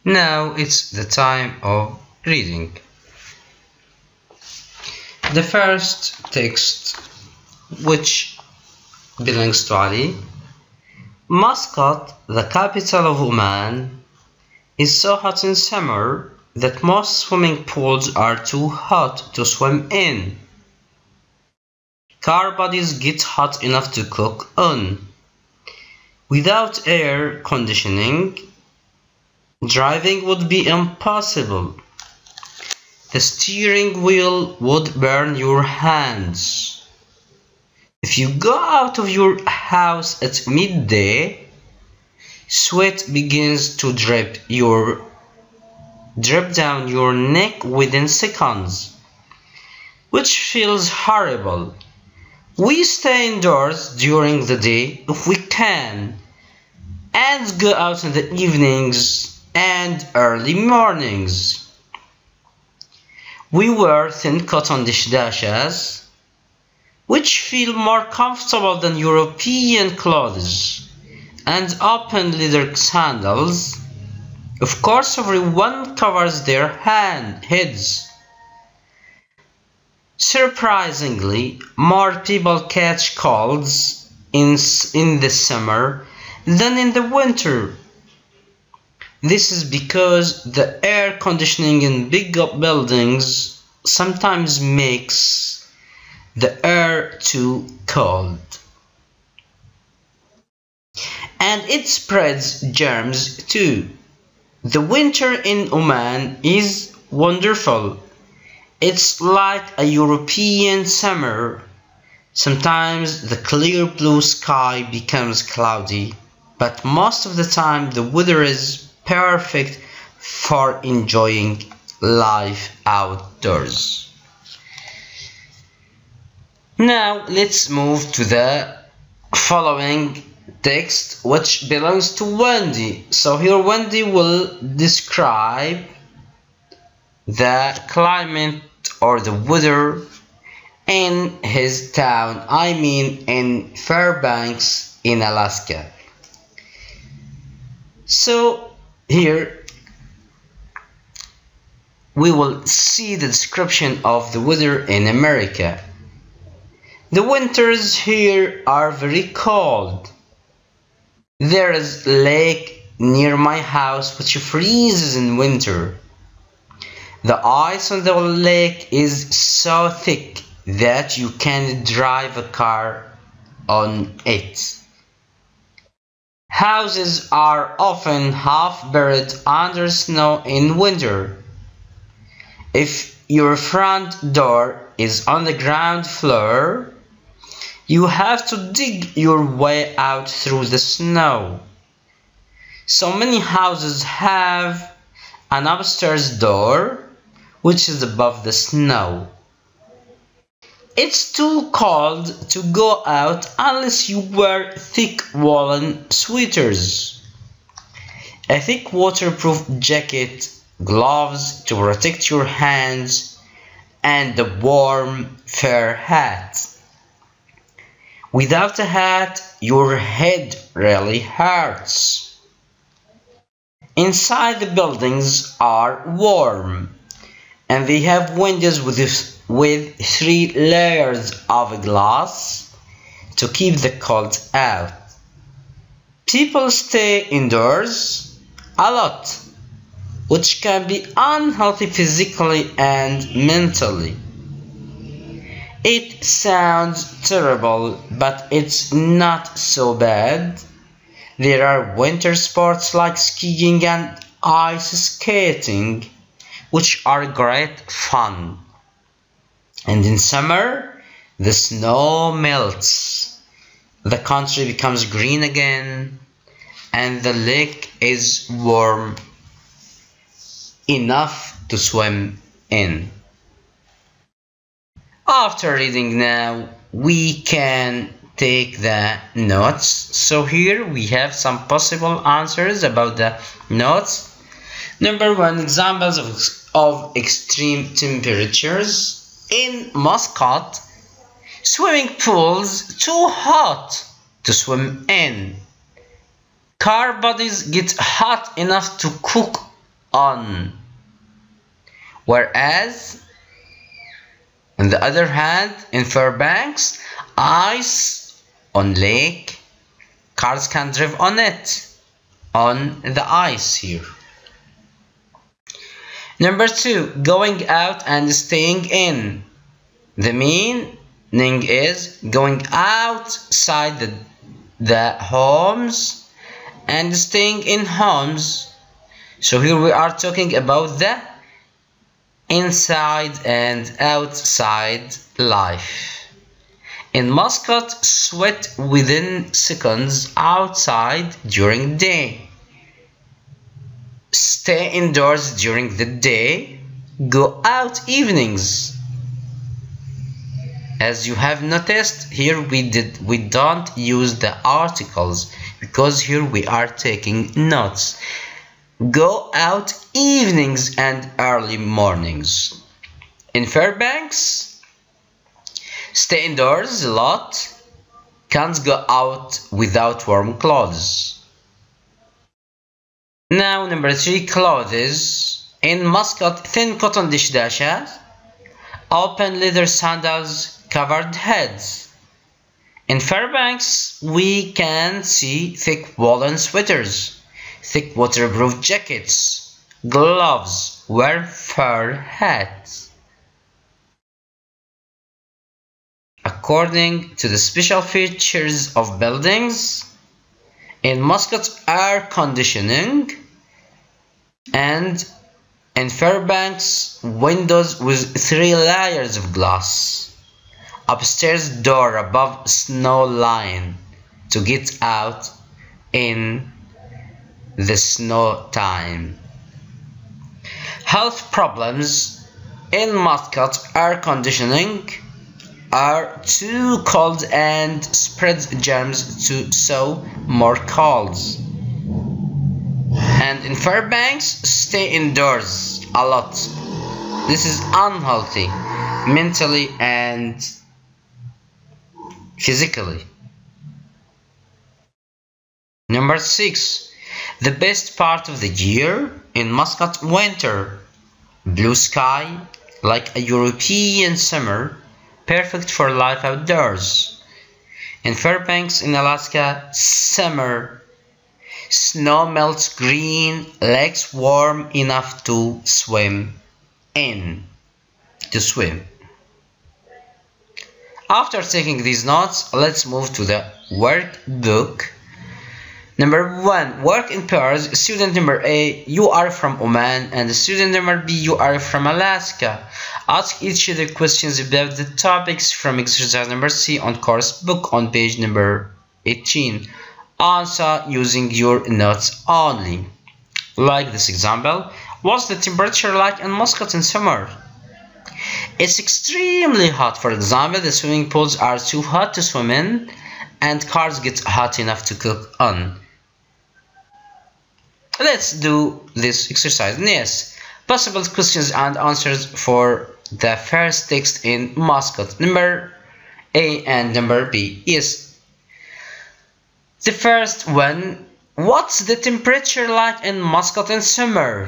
Now it's the time of reading. The first text, which belongs to Ali. Muscat, the capital of Oman, is so hot in summer that most swimming pools are too hot to swim in. Car bodies get hot enough to cook on. Without air conditioning, driving would be impossible. The steering wheel would burn your hands. If you go out of your house at midday, sweat begins to drip down your neck within seconds, which feels horrible. We stay indoors during the day if we can, and go out in the evenings and early mornings. We wear thin cotton dishdashas, which feel more comfortable than European clothes, and open leather sandals. Of course, everyone covers their heads. Surprisingly, more people catch colds in the summer than in the winter. This is because the air conditioning in big buildings sometimes makes the air too cold, and it spreads germs too. The winter in Oman is wonderful. It's like a European summer. Sometimes the clear blue sky becomes cloudy, but most of the time the weather is perfect for enjoying life outdoors. Now let's move to the following text, which belongs to Wendy. So here Wendy will describe the climate or the weather in his town, I mean in Fairbanks in Alaska. So here we will see the description of the weather in America. The winters here are very cold. There is a lake near my house which freezes in winter. The ice on the lake is so thick that you can't drive a car on it. Houses are often half buried under snow in winter. If your front door is on the ground floor, you have to dig your way out through the snow. So many houses have an upstairs door, which is above the snow. It's too cold to go out unless you wear thick woolen sweaters, a thick waterproof jacket, gloves to protect your hands, and a warm fur hat. Without a hat, your head really hurts. Inside the buildings are warm, and they have windows with 3 layers of glass to keep the cold out. People stay indoors a lot, which can be unhealthy physically and mentally. It sounds terrible, but it's not so bad. There are winter sports like skiing and ice skating, which are great fun. And in summer, the snow melts, the country becomes green again, and the lake is warm enough to swim in. After reading now, we can take the notes. So here we have some possible answers about the notes. Number 1, examples of extreme temperatures. In Muscat, swimming pools too hot to swim in. Car bodies get hot enough to cook on. Whereas, on the other hand, in Fairbanks, ice on lake, cars can drive on it, on the ice here. Number 2, going out and staying in. The meaning is going outside the homes and staying in homes. So here we are talking about the inside and outside life. In Muscat, sweat within seconds outside during day. Stay indoors during the day, go out evenings. As you have noticed, here we don't use the articles because here we are taking notes. Go out evenings and early mornings. In Fairbanks, stay indoors a lot, can't go out without warm clothes. Now number 3, clothes. In Muscat, thin cotton dishdashas, open leather sandals, covered heads. In Fairbanks, we can see thick woolen sweaters, thick waterproof jackets, gloves, wear fur hats. According to the special features of buildings, in Muscat, air conditioning, and in Fairbanks, windows with 3 layers of glass. Upstairs door above snow line to get out in the snow time. Health problems. In Muscat, air conditioning are too cold and spreads germs so more colds. And in Fairbanks, stay indoors a lot. This is unhealthy mentally and physically. Number 6, the best part of the year. In Muscat, winter, blue sky like a European summer, perfect for life outdoors. In Fairbanks in Alaska, summer, snow melts green, lakes warm enough to swim in. After taking these notes, let's move to the workbook. Number 1, work in pairs. Student number A, you are from Oman, and student number B, you are from Alaska. Ask each other questions about the topics from exercise number C on course book on page number 18. Answer using your notes only. Like this example, what's the temperature like in Muscat in summer? It's extremely hot. For example, the swimming pools are too hot to swim in, and cars get hot enough to cook on. Let's do this exercise. Yes, possible questions and answers for the first text in Muscat, number A and number B. Yes, the first one, what's the temperature like in Muscat in summer?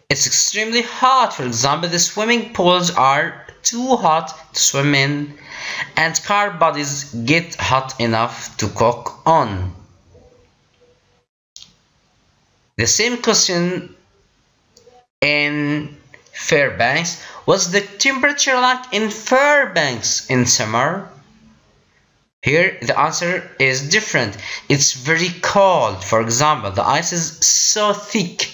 It's extremely hot. For example, the swimming pools are too hot to swim in, and car bodies get hot enough to cook on. The same question in Fairbanks. What's the temperature like in Fairbanks in summer? Here the answer is different. It's very cold. For example, the ice is so thick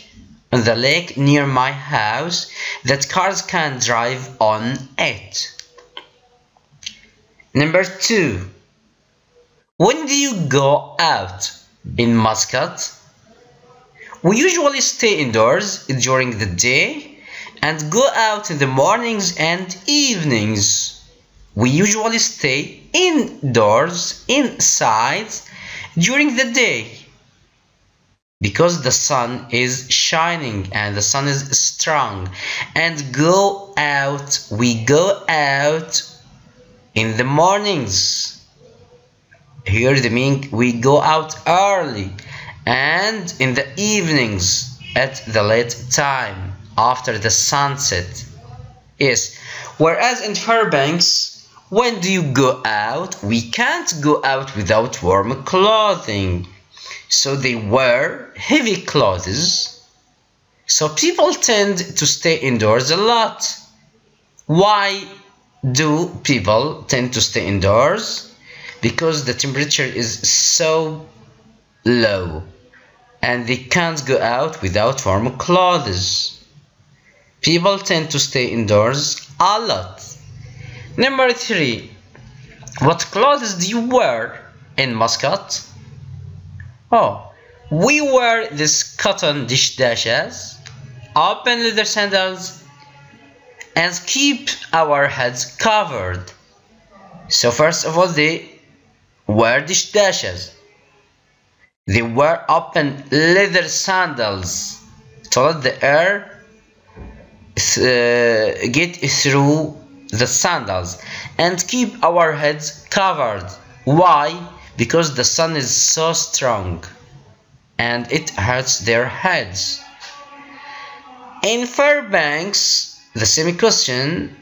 on the lake near my house that cars can drive on it. Number 2, when do you go out in Muscat? We usually stay indoors during the day and go out in the mornings and evenings. We usually stay indoors, inside, during the day because the sun is shining and the sun is strong, and we go out in the mornings. Here the meaning, we go out early, and in the evenings at the late time after the sunset. Yes, whereas in Fairbanks, when do you go out? We can't go out without warm clothing. So they wear heavy clothes. So people tend to stay indoors a lot. Why do people tend to stay indoors? Because the temperature is so low and they can't go out without warm clothes. People tend to stay indoors a lot. Number 3. What clothes do you wear in Muscat? Oh, we wear this cotton dish dashes, open leather sandals, and keep our heads covered. So first of all, they wear dish dashes. They wear open leather sandals to let the air get through the sandals and keep our heads covered. Why? Because the sun is so strong and it hurts their heads. In Fairbanks, the same question,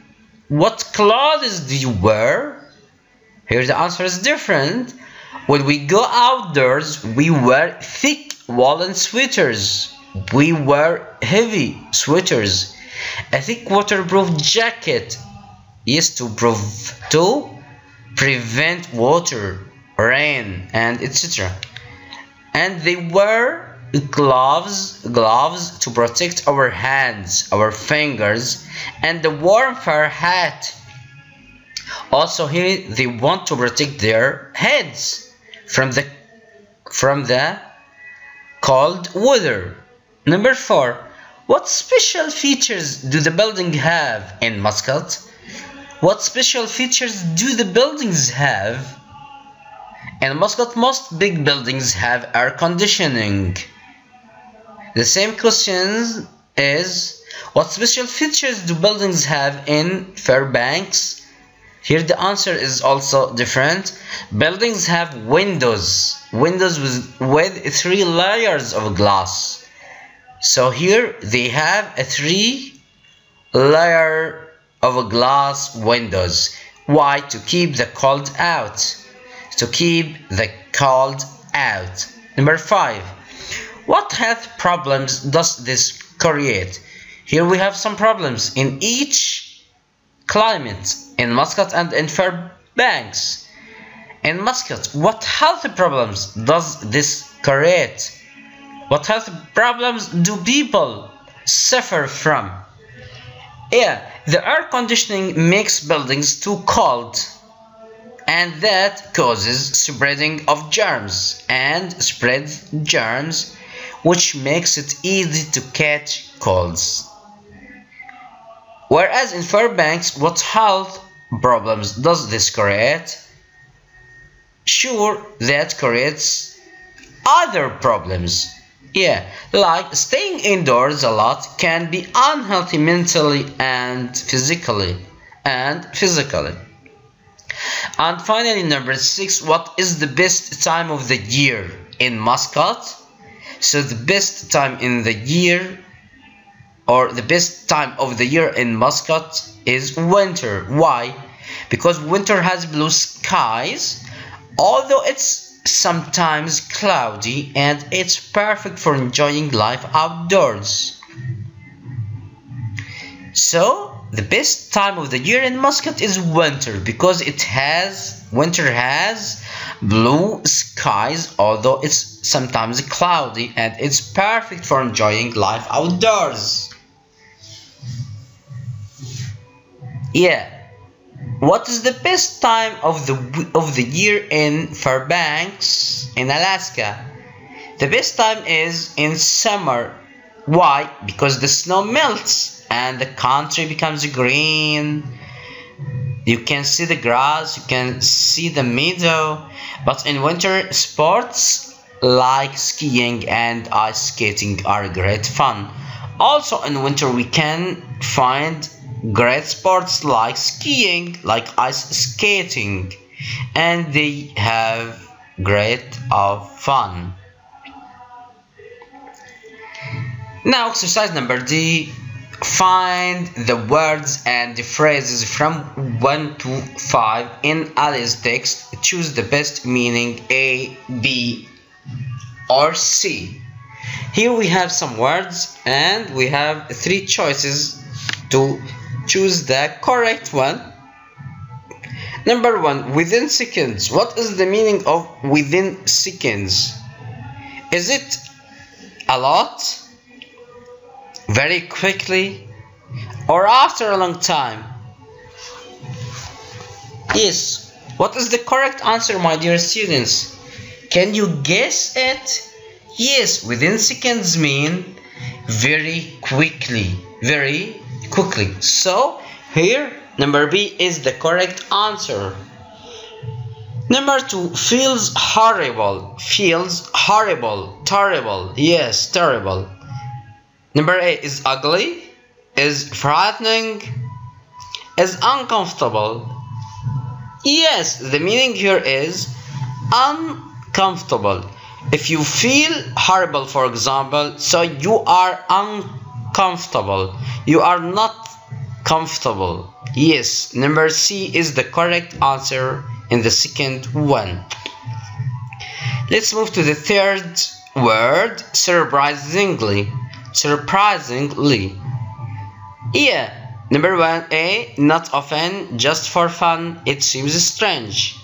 what clothes do you wear? Here the answer is different. When we go outdoors, we wear thick woolen sweaters. We wear heavy sweaters. A thick waterproof jacket is to prevent water, rain, and etc. And they wear gloves to protect our hands, our fingers, and the warm fur hat. Also here they want to protect their heads from the cold weather. Number 4. What special features do the buildings have in Muscat? What special features do the buildings have? In Muscat, most big buildings have air conditioning. The same question is, what special features do buildings have in Fairbanks? Here the answer is also different. Buildings have windows with 3 layers of glass. So here they have a 3 layer of glass windows. Why? To keep the cold out. To keep the cold out. Number 5. What health problems does this create? Here we have some problems in each climate, in Muscat and in Fairbanks. In Muscat, what health problems does this create? What health problems do people suffer from? Yeah, the air conditioning makes buildings too cold, and that causes spreading of germs and spreads germs, which makes it easy to catch colds. Whereas in Fairbanks, what health problems does this create? Sure, that creates other problems. Yeah, like staying indoors a lot can be unhealthy mentally and physically. And finally, number 6, what is the best time of the year in Muscat? So the best time in the year, or the best time of the year in Muscat is winter. Why? Because winter has blue skies, although it's sometimes cloudy, and it's perfect for enjoying life outdoors. So the best time of the year in Muscat is winter, because winter has blue skies, although it's sometimes cloudy, and it's perfect for enjoying life outdoors. Yeah. What is the best time of the year in Fairbanks, in Alaska? The best time is in summer. Why? Because the snow melts and the country becomes green. You can see the grass, you can see the meadow. But in winter, sports like skiing and ice skating are great fun. Also in winter we can find great sports like skiing, like ice skating, and they have great fun. Now exercise number D. Find the words and the phrases from 1 to 5 in Ali's text. Choose the best meaning A, B, or C. Here we have some words and we have 3 choices to choose the correct one. Number 1, within seconds. What is the meaning of within seconds? Is it a lot, very quickly, or after a long time? Yes, what is the correct answer, my dear students? Can you guess it? Yes, within seconds mean very quickly, very quickly. So here number B is the correct answer. Number 2, feels horrible. Feels horrible, terrible. Yes, terrible. Number A is ugly, is frightening, is uncomfortable. Yes, the meaning here is uncomfortable. If you feel horrible, for example, so you are uncomfortable. You are not comfortable. Yes, number C is the correct answer in the second one. Let's move to the third word, surprisingly. Surprisingly. Yeah, number 1, A, not often, just for fun, it seems strange.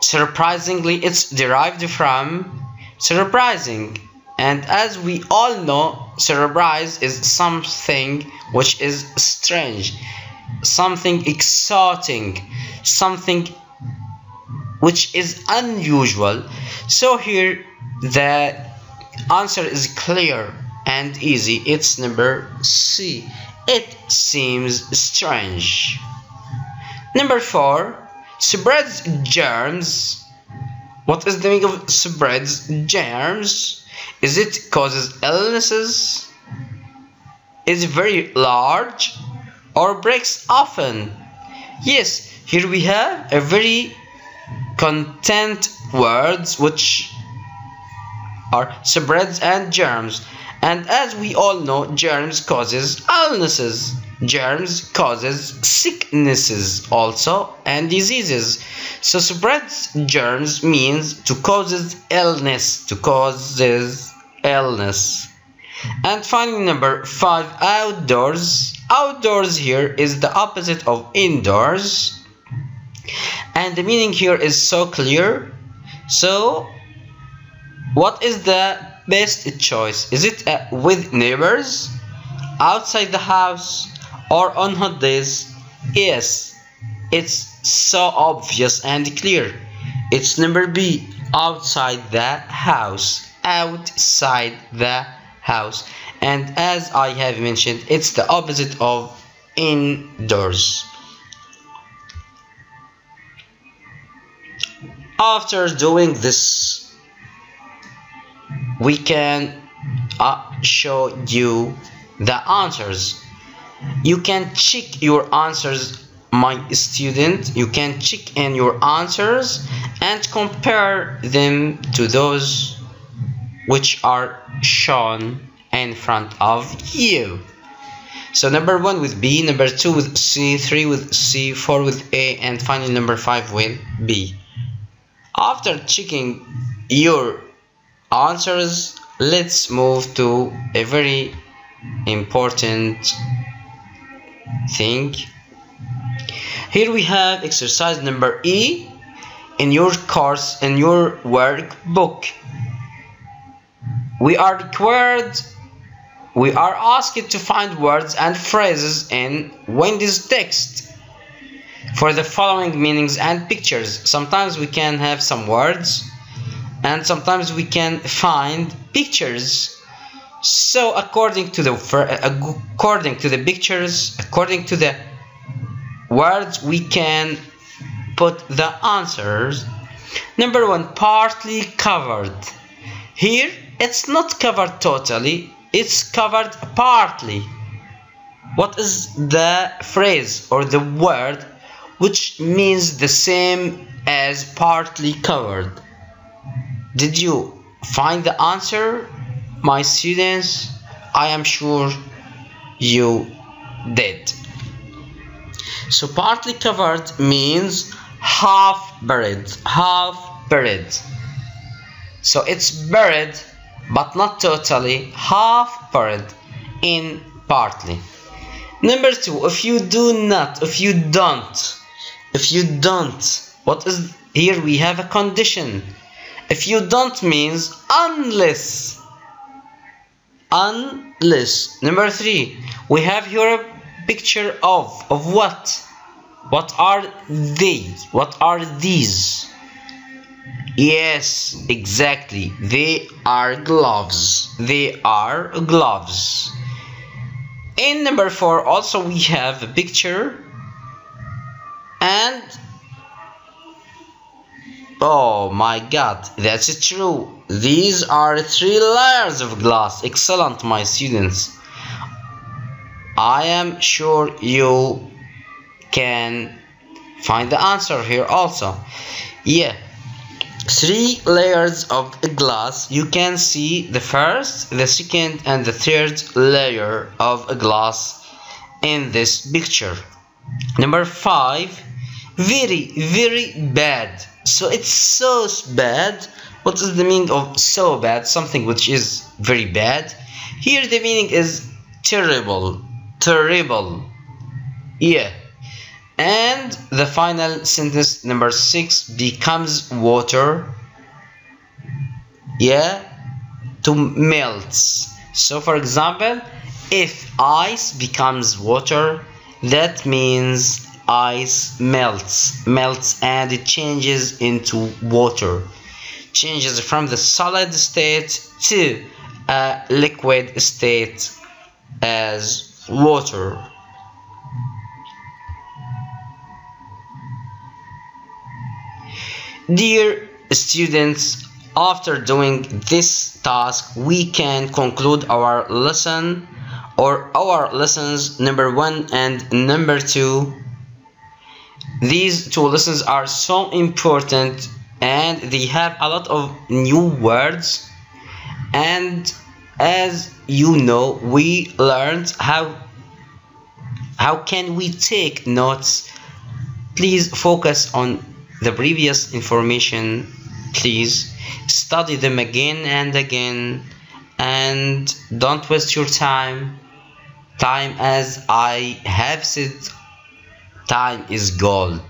Surprisingly, it's derived from surprising, and as we all know, surprise is something which is strange, something exciting, something which is unusual. So here the answer is clear and easy. It's number C. It seems strange. Number 4, spreads germs. What is the meaning of spreads germs? Is it causes illnesses? Is very large or breaks often? Yes, here we have a very content words which are spreads and germs, and as we all know, germs causes illnesses, germs causes sicknesses also and diseases. So spreads germs means to causes illness, to causes illness. And finally number 5, outdoors. Outdoors here is the opposite of indoors, and the meaning here is so clear. So what is the best choice? Is it with neighbors, outside the house, or on hot days? Yes, it's so obvious and clear. It's number B, outside the house. Outside the house. And as I have mentioned, it's the opposite of indoors. After doing this, we can show you the answers. You can check your answers, my student. You can check in your answers and compare them to those which are shown in front of you. So number 1 with B, number 2 with C, 3 with C, 4 with A, and finally number 5 with B. After checking your answers, let's move to a very important thing. Here we have exercise number E in your course, in your workbook. We are asked to find words and phrases in Wendy's text for the following meanings and pictures. Sometimes we can have some words and sometimes we can find pictures. So according to the pictures, according to the words, we can put the answers. Number 1, partly covered. Here it's not covered totally, it's covered partly. What is the phrase or the word which means the same as partly covered? Did you find the answer, my students? I am sure you did. So partly covered means half buried, half buried. So it's buried but not totally, half buried in partly. Number 2, if you do not, if you don't, what is here? We have a condition. If you don't means unless. Number 3, we have here a picture of what? What are they? What are these? Yes, exactly. They are gloves. They are gloves. In number 4 also we have a picture, and oh my god, that's true. These are 3 layers of glass. Excellent, my students. I am sure you can find the answer here also. Yeah, 3 layers of glass. You can see the first, the second and the third layer of a glass in this picture. Number 5, very bad. So it's so bad. What is the meaning of so bad? Something which is very bad. Here the meaning is terrible. Yeah. And the final sentence, number 6, becomes water. Yeah, to melt. So for example, if ice becomes water, that means ice melts and it changes into water, changes from the solid state to a liquid state as water. Dear students, after doing this task, we can conclude our lesson or our lessons number 1 and number 2. These 2 lessons are so important and they have a lot of new words, and as you know, we learned how can we take notes. Please focus on the previous information. Please study them again and again, and don't waste your time. As I have said, time is gold.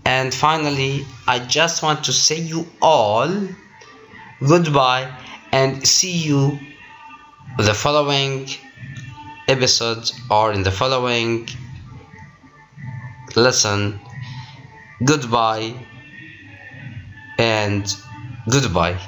And finally, I just want to say you all goodbye and see you the following episode or in the following lesson. Goodbye and goodbye.